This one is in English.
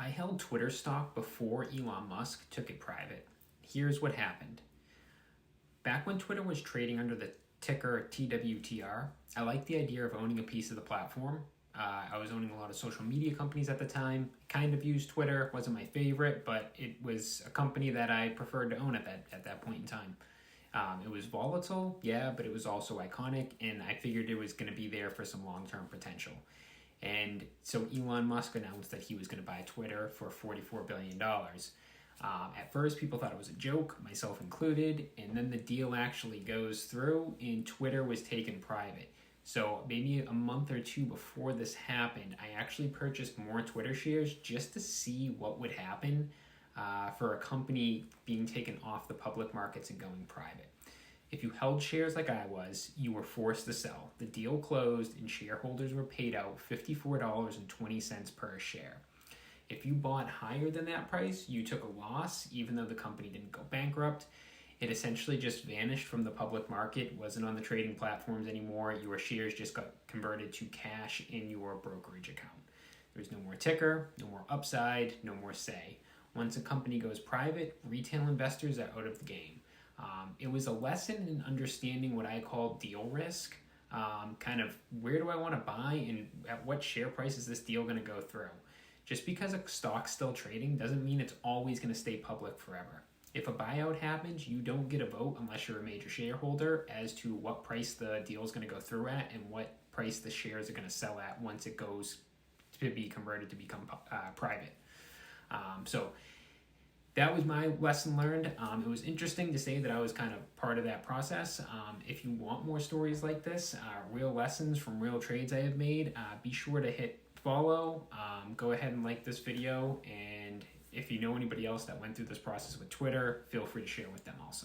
I held Twitter stock before Elon Musk took it private. Here's what happened. Back when Twitter was trading under the ticker TWTR, I liked the idea of owning a piece of the platform. I was owning a lot of social media companies at the time. I kind of used Twitter, wasn't my favorite, but it was a company that I preferred to own at that point in time. It was volatile, yeah, but it was also iconic, and I figured it was going to be there for some long-term potential. And so Elon Musk announced that he was going to buy Twitter for $44 billion. At first, people thought it was a joke, myself included, and then the deal actually goes through and Twitter was taken private. So maybe a month or two before this happened, I actually purchased more Twitter shares just to see what would happen for a company being taken off the public markets and going private. If you held shares like I was, you were forced to sell. The deal closed and shareholders were paid out $54.20 per share. If you bought higher than that price, you took a loss, even though the company didn't go bankrupt. It essentially just vanished from the public market, wasn't on the trading platforms anymore. Your shares just got converted to cash in your brokerage account. There's no more ticker, no more upside, no more say. Once a company goes private, retail investors are out of the game. It was a lesson in understanding what I call deal risk. Kind of where do I want to buy and at what share price is this deal going to go through? Just because a stock's still trading doesn't mean it's always going to stay public forever. If a buyout happens, you don't get a vote unless you're a major shareholder as to what price the deal is going to go through at and what price the shares are going to sell at once it goes to be converted to become private. So that was my lesson learned. It was interesting to say that I was kind of part of that process. If you want more stories like this, real lessons from real trades I have made, be sure to hit follow. Go ahead and like this video. And if you know anybody else that went through this process with Twitter, feel free to share with them also.